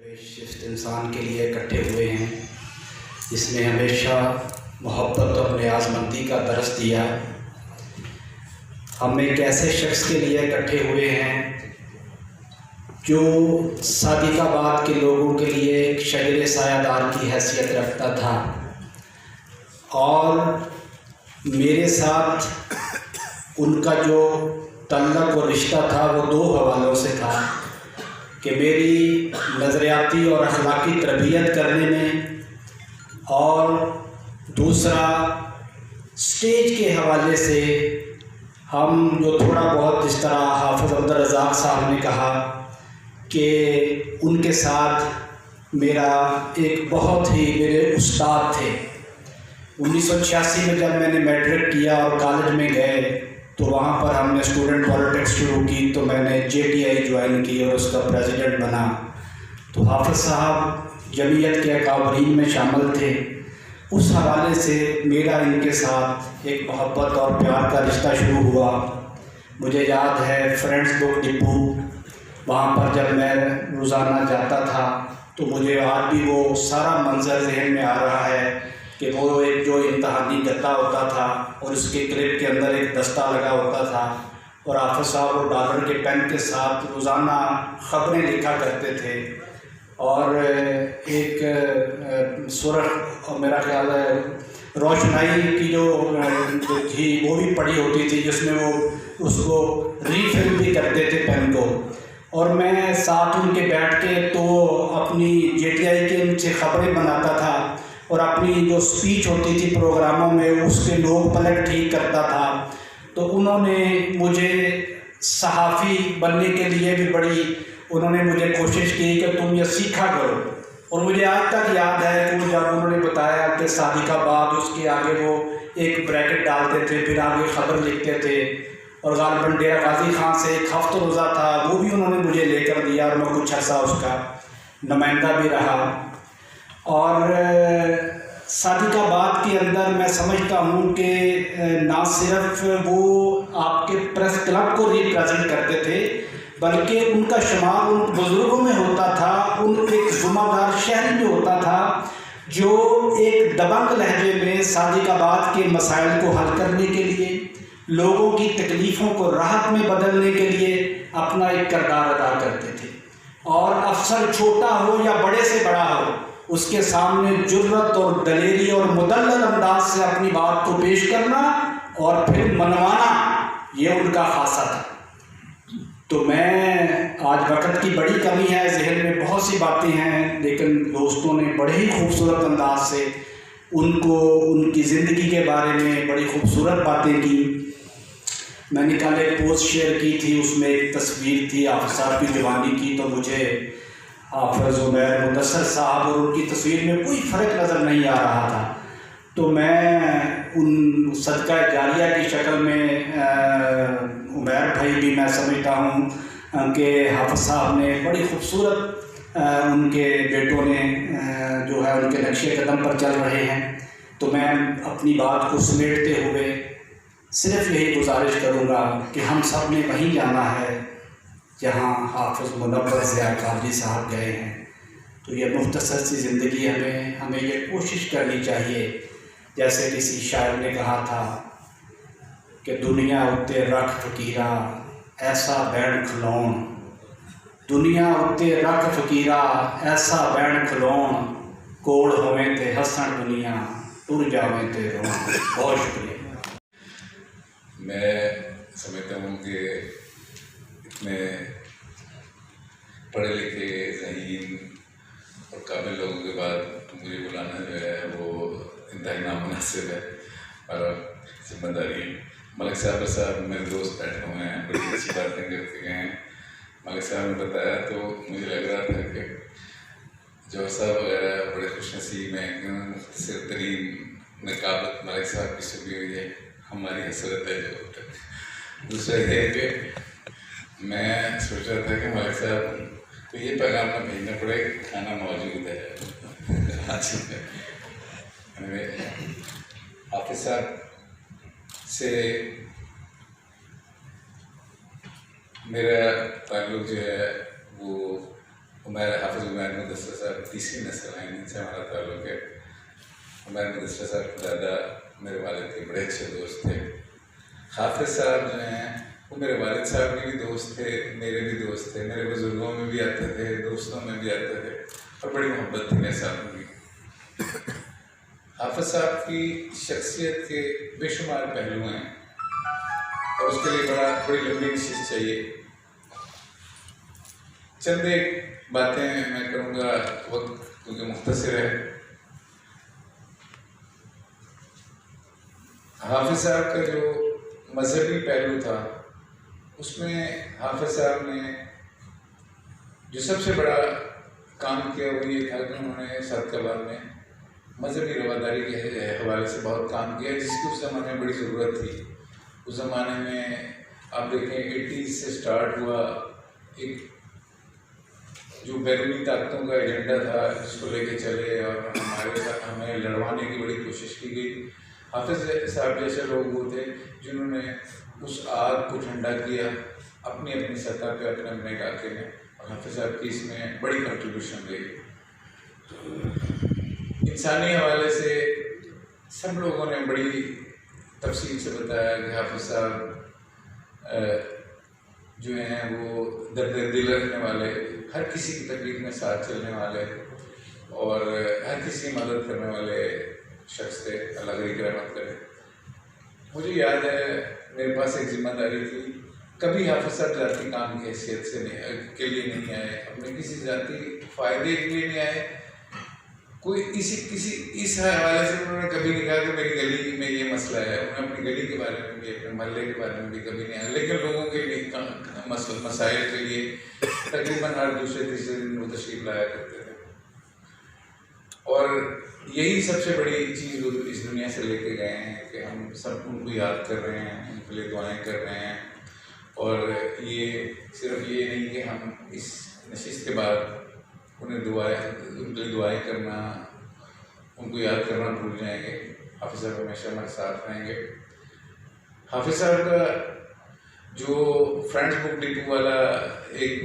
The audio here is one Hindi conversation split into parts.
इस इंसान के लिए इकट्ठे हुए हैं जिसने हमेशा मोहब्बत और न्याज़मंदी का दर्स दिया। हम एक ऐसे शख्स के लिए इकट्ठे हुए हैं जो सादिकाबाद के लोगों के लिए एक शजर सायादार की हैसियत रखता था और मेरे साथ उनका जो तल्लक और रिश्ता था वो दो हवालों से था कि मेरी नज़रियाती और अखलाकी तरबियत करने में, और दूसरा स्टेज के हवाले से हम जो थोड़ा बहुत, जिस तरह हाफिज़ अब्दुल रज़ाक साहब ने कहा कि उनके साथ मेरा एक बहुत ही मेरे उस्ताद थे। 1986 में जब मैंने मैट्रिक किया और कॉलेज में गए तो वहाँ पर हमने स्टूडेंट पॉलिटिक्स शुरू की, तो मैंने JTI ज्वाइन की और उसका प्रेसिडेंट बना। तो हाफिज़ साहब जमीयत के अकाबरीन में शामिल थे। उस हवाले से मेरा इनके साथ एक मोहब्बत और प्यार का रिश्ता शुरू हुआ। मुझे याद है फ्रेंड्स बुक डिपो, वहाँ पर जब मैं रोज़ाना जाता था तो मुझे आज भी वो सारा मंजर जहन में आ रहा है कि वो एक जो इम्तहानी गत्ता होता था और उसके क्लिप के अंदर एक दस्ता लगा होता था और हाफिज़ साहब वो डॉलर के पेन के साथ रोज़ाना ख़बरें लिखा करते थे। और एक सुरख और मेरा ख्याल है रोशनाई की जो थी वो भी पड़ी होती थी, जिसमें वो उसको रीफिल भी करते थे पेन को, और मैं साथ उनके बैठ के तो अपनी JTI के उनसे ख़बरें बनाता था और अपनी जो स्पीच होती थी प्रोग्रामों में उसके लोग पलट ठीक करता था। तो उन्होंने मुझे सहाफ़ी बनने के लिए भी उन्होंने मुझे कोशिश की कि तुम ये सीखा करो। और मुझे आज तक याद है कि जब उन्होंने बताया कि सादिकाबाद, उसके आगे वो एक ब्रैकेट डालते थे, फिर आगे ख़बर लिखते थे, और गालिबन डेरा गाजी खां से एक हफ्ता रोज़ा था वो भी उन्होंने मुझे लेकर दिया और मैं कुछ अर्सा उसका नुमाइंदा भी रहा। और सादिकाबाद के अंदर मैं समझता हूँ कि ना सिर्फ वो आपके प्रेस क्लब को रिप्रेजेंट करते थे बल्कि उनका शुमार उन बुज़ुर्गों में होता था, उन एक ज़िम्मेदार शहरी में होता था जो एक दबंग लहजे में सादिकाबाद के मसाइल को हल करने के लिए, लोगों की तकलीफ़ों को राहत में बदलने के लिए अपना एक किरदार अदा करते थे। और अफसर छोटा हो या बड़े से बड़ा हो, उसके सामने जुर्रत और दलेरी और मुदल्लल अंदाज से अपनी बात को पेश करना और फिर मनवाना, ये उनका खासा था। तो मैं आज वक्त की बड़ी कमी है, जहन में बहुत सी बातें हैं, लेकिन दोस्तों ने बड़े ही खूबसूरत अंदाज से उनको, उनकी ज़िंदगी के बारे में बड़ी खूबसूरत बातें की। मैंने कल एक पोस्ट शेयर की थी, उसमें एक तस्वीर थी हाफिज़ साहब की जवानी की, तो मुझे हाफिज़ उमैर मुदस्सर साहब और उनकी तस्वीर में कोई फ़र्क नज़र नहीं आ रहा था। तो मैं उन सदका जारिया की शक्ल में उमैर भाई भी मैं समझता हूँ कि हाफिज़ साहब ने बड़ी खूबसूरत, उनके बेटों ने जो है उनके नक्शे कदम पर चल रहे हैं। तो मैं अपनी बात को समेटते हुए सिर्फ़ यही गुजारिश करूँगा कि हम सब ने वहीं जाना है जहाँ हाफिज़ मुनव्वर ज़िया कादरी साहब गए हैं। तो ये मुख्तसर सी ज़िंदगी हमें ये कोशिश करनी चाहिए, जैसे किसी शायर ने कहा था कि दुनिया उत्ते रख फ़कीरा ऐसा बैन खलोन, दुनिया उत्ते रख फ़कीरा ऐसा बैन खलोन, कोल होवें ते हसन दुनिया टुर जावें ते रोन। बहुत शुक्रिया। मैं समझता हूँ कि इतने पढ़े लिखे ज़हीन और काबिल लोगों के बाद मुझे बुलाना जो है वो इंतहाई नामुनासिब है और जिम्मेदारी है। मलिक साहब मेरे दोस्त बैठे हुए हैं, बड़ी अच्छी बातें करके गए हैं। मलिक साहब ने बताया तो मुझे लग रहा था कि जौहर साहब वगैरह बड़े खुशनसीब हैं, मुख्तसर तरीन नकाबत मलिक साहब की सुबह हुई है, हमारी हसरत है जो तक। दूसरा ये कि मैं सोच रहा था कि मलिक साहब तो ये पैगाम ना भेजना पड़ेगा, खाना मौजूद है आज। हाफिज़ साहब से मेरा ताल्लुक़ जो है वो हाफिज़ उमैर मुदस्सिर साहब तीसरी नस्ल हैं, इनसे हमारा ताल्लुक़ है। हमारे मुदस्सिर साहब के दादा मेरे वालिद के बड़े अच्छे दोस्त थे। हाफिज़ साहब जो हैं वो मेरे वालिद साहब के भी दोस्त थे, मेरे भी दोस्त थे, मेरे बुज़ुर्गों में भी आते थे, दोस्तों में भी आते थे, और बड़ी मोहब्बत थी मेरे साथ उनकी। हाफिज़ साहब की शख्सियत के बेशुमार पहलू हैं और उसके लिए बड़ी लंबी नशिस्त चाहिए। चंद एक बातें मैं करूँगा, वक्त क्योंकि मुख्तसर है। हाफिज़ साहब का जो मजहबी पहलू था उसमें हाफिज़ साहब ने जो सबसे बड़ा काम किया वो ये था कि उन्होंने सदकाबाद में मजहबी रवादारी के हवाले से बहुत काम किया, जिसकी उस ज़माने में बड़ी ज़रूरत थी। उस ज़माने में आप देखें 80s से स्टार्ट हुआ एक जो बैरूनी ताकतों का एजेंडा था जिसको लेके चले और हमारे साथ हमें लड़वाने की बड़ी कोशिश की गई। हाफिज़ साहब जैसे लोग वो थे जिन्होंने उस आग को ठंडा किया अपनी अपनी सतह पे, अपने अपने इलाके में, और हाफिज़ साहब की इसमें बड़ी कंट्रीब्यूशन रही। इंसानी हवाले से सब लोगों ने बड़ी तफसील से बताया कि हाफिज़ साहब जो हैं वो दर्द दिल रखने वाले, हर किसी की तकलीफ में साथ चलने वाले और हर किसी की मदद करने वाले शख्स थे। अल्लाह की रहमत करे। मुझे याद है मेरे पास एक जिम्मेदारी थी, कभी हाफिज़ साहब ज़ाती काम की हैसियत से के लिए नहीं आए, अपने किसी ज़ाती फ़ायदे के लिए नहीं आए, कोई इस हवाले से उन्होंने कभी नहीं कहा कि मेरी गली में ये मसला है। उन्होंने अपनी गली के बारे में भी, अपने मोहल्ले के बारे में भी कभी नहीं आया, लेकिन लोगों के लिए मसाइल के लिए तकरीबन हर दूसरे तीसरे दिन वो तशरीफ लाया करते थे। और यही सबसे बड़ी चीज़ वो इस दुनिया से लेके गए हैं कि हम सब उनको याद कर रहे हैं, उनके लिए दुआएं कर रहे हैं। और ये सिर्फ ये नहीं कि हम इस नशिस्त के बाद उन्हें उनके लिए दुआएं करना, उनको याद करना भूल जाएंगे। हाफिज़ साहब हमेशा हमारे साथ रहेंगे। हाफिज़ साहब का जो फ्रेंड्स बुक डिपो वाला एक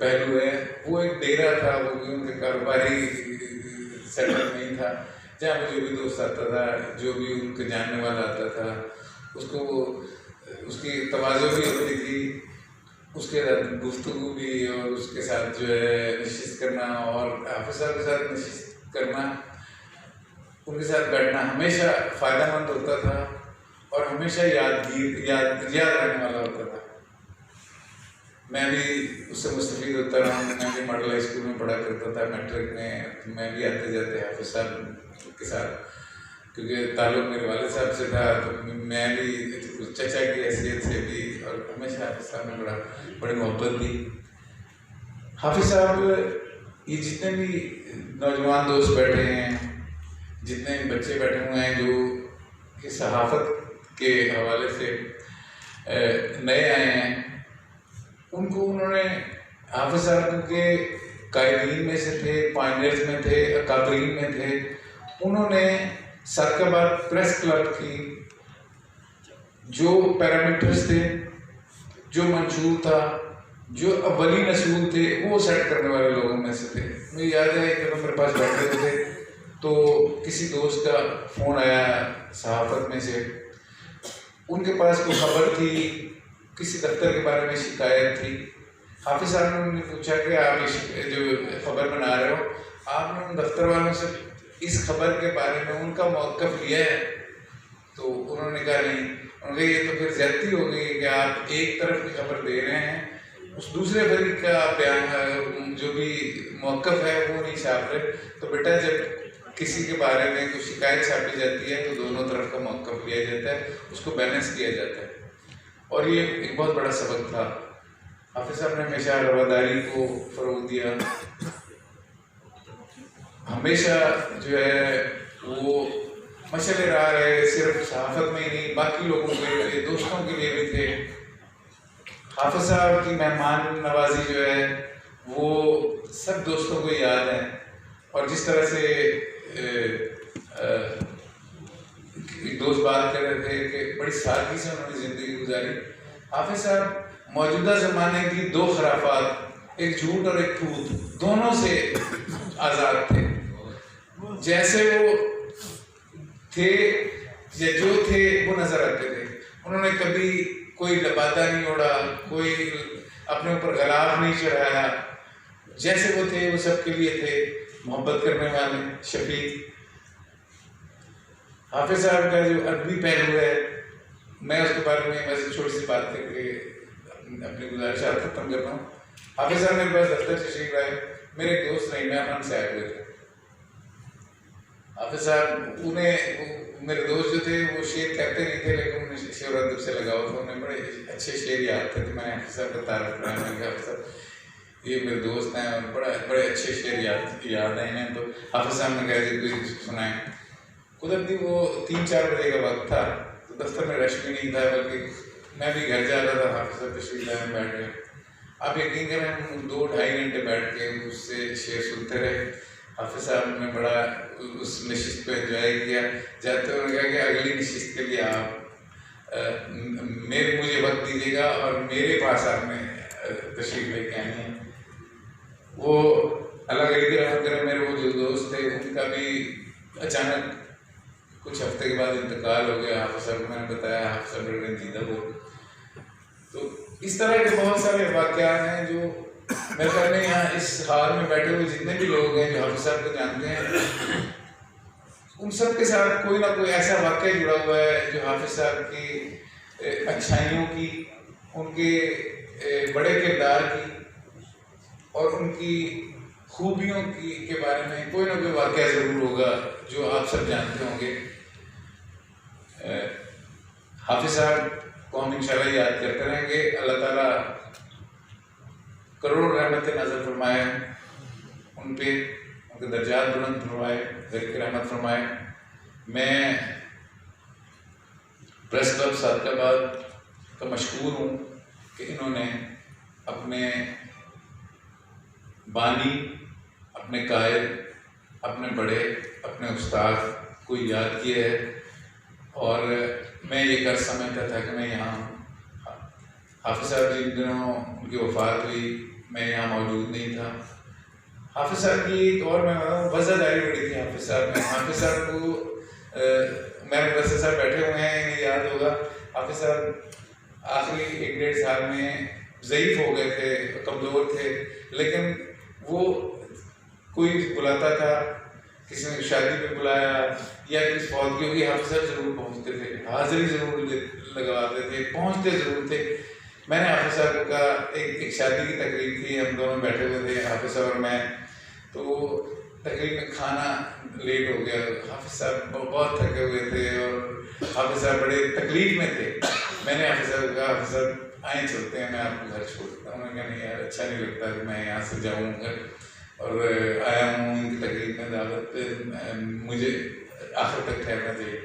पहलू है वो एक डेरा था, वो भी उनके कारोबारी सेटअप नहीं था, जहाँ पर जो भी दोस्त आता था, जो भी उनके जानने वाला आता था, उसको उसकी तवाज़ो भी होती थी, उसके साथ गुफ्तगू भी, और उसके साथ जो है नशिस्त करना और हाफिज़ साहब के साथ नशिस्त करना, उनके साथ बैठना हमेशा फ़ायदेमंद होता था और हमेशा याद रहने वाला होता था। मैं भी उससे मुस्तफ़ीद होता रहा हूँ। मैं भी मॉडल हाई स्कूल में पढ़ा करता था, मैट्रिक में मैं भी आते जाते हाफिज़ साहब के साथ, क्योंकि ताल्लुक़ मेरे वालिद साहब से था, तो मैं भी चचा की हैसियत से भी, और हमेशा हाफिज़ साहब ने बड़ी मोहब्बत दी। हाफिज़ साहब ये जितने भी नौजवान दोस्त बैठे हैं, जितने बच्चे बैठे हुए हैं जो इस सहाफ़त के हवाले से नए आए हैं, उनको उन्होंने हाफिज़ साहब के कायदीन में से थे, पायनियर्स में थे, अकाबरीन में थे। उन्होंने सदकाबाद प्रेस क्लब की जो पैरामीटर्स थे, जो मंशूर था, जो अव्वली असूल थे, वो सेट करने वाले लोगों में से थे। मुझे याद है कि मेरे पास बैठे थे तो किसी दोस्त का फ़ोन आया सहाफ़त में से, उनके पास कोई खबर थी, किसी दफ्तर के बारे में शिकायत थी। हाफिज़ साहब ने उन्हें पूछा कि आप जो खबर बना रहे हो, आपने उन दफ्तर वालों से इस खबर के बारे में उनका मौक़िफ़ लिया है? तो उन्होंने कहा नहीं। उन्होंने ये तो फिर ज़्यादती हो गई कि आप एक तरफ की खबर दे रहे हैं, उस दूसरे फरीक का बयान जो भी मौक़िफ़ है वो नहीं छाप रहे। तो बेटा जब किसी के बारे में कोई शिकायत छापी जाती है तो दोनों तरफ का मौक़िफ़ लिया जाता है, उसको बैलेंस किया जाता है। और ये एक बहुत बड़ा सबक था। हाफिज़ साहब ने हमेशा रवादारी को फ़रोग़ दिया, हमेशा जो है वो मशले रहा है, सिर्फ सहाफ़त में ही नहीं, बाकी लोगों के लिए, दोस्तों के लिए भी थे। हाफिज़ साहब की मेहमान नवाजी जो है वो सब दोस्तों को याद है। और जिस तरह से एक दोस्त बात कर रहे थे कि बड़ी सादगी से उन्होंने ज़िंदगी गुजारी। हाफिज़ साहब मौजूदा ज़माने की दो खराफात एक झूठ और एक थूत दोनों से आज़ाद थे। जैसे वो थे या जो थे वो नजर आते थे। उन्होंने कभी कोई लबादा नहीं ओढ़ा, कोई अपने ऊपर गलाव नहीं चढ़ाया। जैसे वो थे वो सबके लिए थे, मोहब्बत करने वाले, शफीक। हाफिज साहब का जो अदबी पहलू है, मैं उसके बारे में वैसे छोटी सी बात करके अपनी गुजारिश खत्म करता हूँ। हाफिज साहब मेरे पास दफ्तर तशरीफ आए, मेरे एक दोस्त नहीं, मैं अपना से आए हुए थे। हाफिज साहब उन्हें मेरे दोस्त जो थे वो शेर कहते नहीं थे, लेकिन उन्हें शेर अदब से लगाव था। उन्हें बड़े अच्छे शेर याद थे। तो मैंने हाफिज साहब का तारीफ कराया, मैंने कहा हाफिज साहब ये मेरे दोस्त हैं और बड़े अच्छे शेर याद हैं इन्हें। तो हाफिज साहब ने कहा जी कोई सुनाए। कुदरती वो 3-4 बजे का वक्त था, तो दफ्तर में रश भी नहीं था, बल्कि मैं भी घर जा रहा था। हाफिज साहब तशरीफ लाए में बैठ गए। आप यकीन करें हम 2-2.5 घंटे बैठ के उससे शेर सुनते रहे। हाफिज साहब ने बड़ा उस नशिस्त को एंजॉय किया। जाते हुए कहा कि अगली नशिस्त के लिए आप मुझे वक्त दीजिएगा और मेरे पास आपने तशरीफ लेके आनी है। वो अल्लाह की रहमत करे, मेरे वो जो दोस्त थे उनका भी अचानक कुछ हफ्ते के बाद इंतकाल हो गया। हाफिज साहब को मैंने बताया, हाफिज साहब बड़े रंजीदा हो। तो इस तरह के बहुत सारे वाक़यात हैं जो मेरे ख्याल में यहाँ इस हाल में बैठे हुए जितने भी लोग हैं जो हाफिज साहब को जानते हैं, उन सब के साथ कोई ना कोई ऐसा वाक़या जुड़ा हुआ है जो हाफिज साहब की अच्छाइयों की, उनके बड़े किरदार की और उनकी खूबियों की के बारे में कोई ना कोई वाक़या ज़रूर होगा जो आप सब जानते होंगे। हाफिज साहब को हम इंशाल्लाह याद करते रहेंगे। अल्लाह ताला करोड़ रहमतें नाज़िल फरमाए उन पे, उनके दर्जात बुलंद फरमाए, घर की रहमत फरमाए। मैं प्रेस क्लब सादकाबाद का मशहूर हूँ कि इन्होंने अपने बानी, अपने कायद, अपने बड़े, अपने उस्ताद को याद किया है। और मैं ये कर समझता था कि मैं यहाँ हाफिज साहब जिन दिनों उनकी वफ़ात हुई मैं यहाँ मौजूद नहीं था। हाफिज साहब की एक और मैं वज़ादारी बड़ी थी हाफिज साहब में। हाफिज साहब को मेरे बस साहब बैठे हुए हैं, इन्हें याद होगा। हाफिज साहब आखिरी 1-1.5 साल में ज़ईफ़ हो गए थे, कमज़ोर थे, लेकिन वो कोई बुलाता था, किसी ने शादी पे बुलाया या किसी फौतगी होगी, हाफिज साहब ज़रूर पहुँचते थे, हाज़िरी ज़रूर लगवाते थे, पहुँचते ज़रूर थे। मैंने हाफिज साहब का एक शादी की तकरीब थी, हम दोनों बैठे हुए थे हाफिज साहब और मैं। तो तकरीब में खाना लेट हो गया, हाफिज साहब बहुत थके हुए थे और हाफिज साहब बड़े तकलीफ में थे। मैंने हाफिज साहब को कहा हाफिज साहब आए चलते हैं, मैं आपको घर छोड़ता हूँ। मैंने कहा नहीं यार अच्छा नहीं लगता कि मैं यहाँ से जाऊँ घर, और आया हूँ इनकी तकरीब में दावत पे, मुझे आखिर तक ठहरना चाहिए।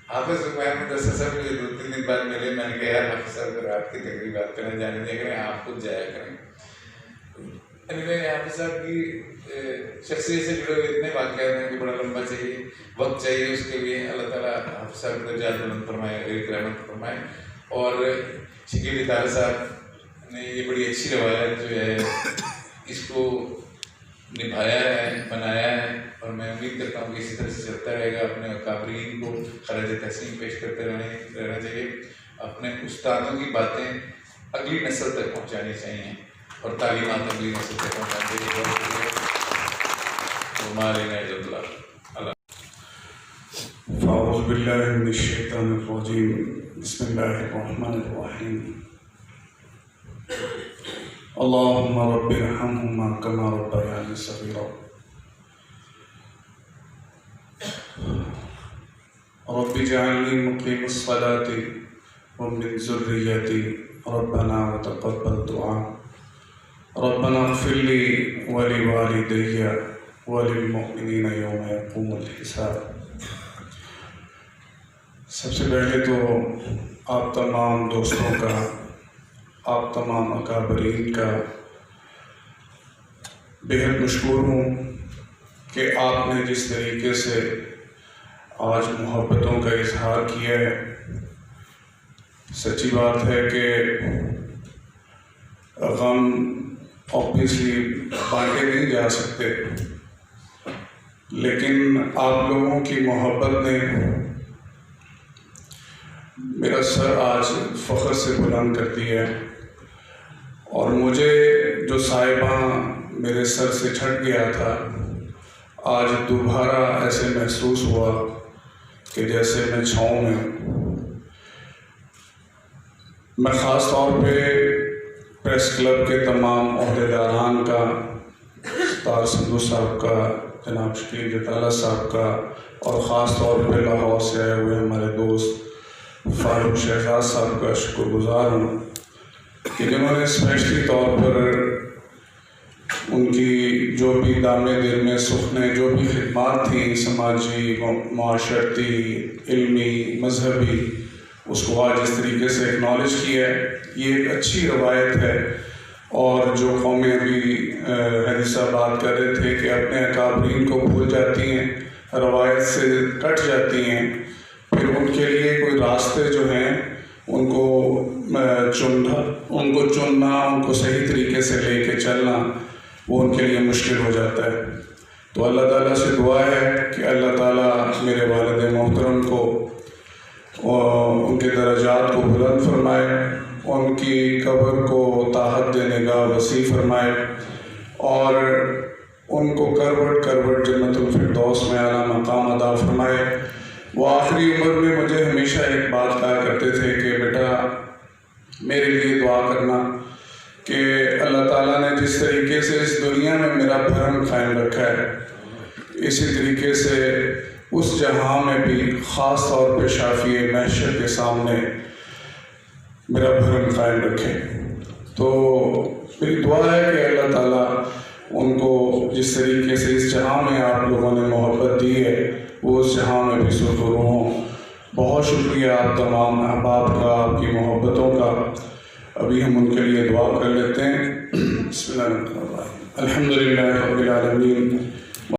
हाफिज मदरसा साहब मुझे 2-3 दिन बाद मिले। मैंने कहा यार हाफिज साहब अगर आपकी तकरीब आप करने जाने दिया करें, आप खुद जाया करें। हाफिज साहब की शख्सियत से जुड़े हुए इतने वाक़यात हैं कि बड़ा लंबा चाहिए, वक्त चाहिए उसके लिए। अल्लाह ताला हाफिज साहब को दर्जात बुलंद फरमाए, रहमत फरमाए। और शकील इतारा साहब ने ये बड़ी अच्छी रवायत जो है इसको निभाया है, बनाया है, और मैं उम्मीद करता हूँ कि इसी तरह से चलता रहेगा। अपने काबरीन को खराज तहसीन पेश करते रहना चाहिए। अपने उस्तादों की बातें अगली नस्ल तक पहुँचानी चाहिए और तालीमात अगली नस्ल तक पहुँचाने के लिए अल्लाहुम्मा रब्बिरहम्हुमा कमा रब्बयानी सगीरा। रब्बि जअलनी मुक़ीमस्सलाति व मिन ज़ुर्रिय्यती रब्बना व तक़ब्बल दुआ। रब्बना इग़फ़िर ली व लिवालिदैया व लिलमुअमिनीना यौम यक़ूमुल हिसाब। सबसे पहले तो आप तमाम दोस्तों का, आप तमाम अकाबरीन का बेहद मशकूर हूँ कि आपने जिस तरीके से आज मोहब्बतों का इजहार किया है। सच्ची बात है कि गम ऑब्वियसली बांटे नहीं जा सकते, लेकिन आप लोगों की मोहब्बत ने मेरा सर आज फ़ख्र से बुलंद कर दिया है। और मुझे जो साहिबा मेरे सर से छट गया था, आज दोबारा ऐसे महसूस हुआ कि जैसे मैं छाँव में हूँ। मैं ख़ास तौर पे प्रेस क्लब के तमाम ओहदेदारान का, तार संधू साहब का, जनाब शकील जताला साहब का, और ख़ास तौर पे लाहौर से आए हुए हमारे दोस्त फारूक शहजाद साहब का शुक्रगुजार हूँ कि जिन्होंने स्पेशली तौर पर उनकी जो भी दामे दिल में सुखने जो भी खिदमात थी, समाजी, माशरती, इल्मी, मजहबी, उसको आज इस तरीके से एक्नॉलेज किया है। ये एक अच्छी रवायत है। और जो कौमें अभी हदीस साहब बात कर रहे थे कि अपने अकाबरीन को भूल जाती हैं, रवायत से कट जाती हैं, फिर उनके लिए कोई रास्ते जो हैं उनको चुनना, उनको सही तरीके से लेके चलना, वो उनके लिए मुश्किल हो जाता है। तो अल्लाह ताला से दुआ है कि अल्लाह ताला मेरे वालिद मोहतरम को उनके दर्जात को बुलंद फरमाए, उनकी कब्र को ताहत निगाह वसी फरमाए और उनको करवट करवट जन्नतुल फिरदौस में आला मकाम अदा फरमाए। वो आखिरी उम्र में मुझे हमेशा एक बात कहा करते थे कि बेटा मेरे लिए दुआ करना कि अल्लाह ताला ने जिस तरीके से इस दुनिया में मेरा भरम कायम रखा है, इसी तरीके से उस जहां में भी ख़ास तौर पे शाफ़ी महशर के सामने मेरा भरम कायम रखे। तो मेरी दुआ है कि अल्लाह ताला उनको जिस तरीके से इस जहां में आप लोगों ने मोहब्बत दी है, वो उस जहां में भी सुरखुरू हों। बहुत शुक्रिया आप तमाम अहबाब का, आपकी मोहब्बतों का। अभी हम उनके लिए दुआ कर लेते हैं। बिस्मिल्लाह, अल्हम्दुलिल्लाह रब्बिल आलमीन।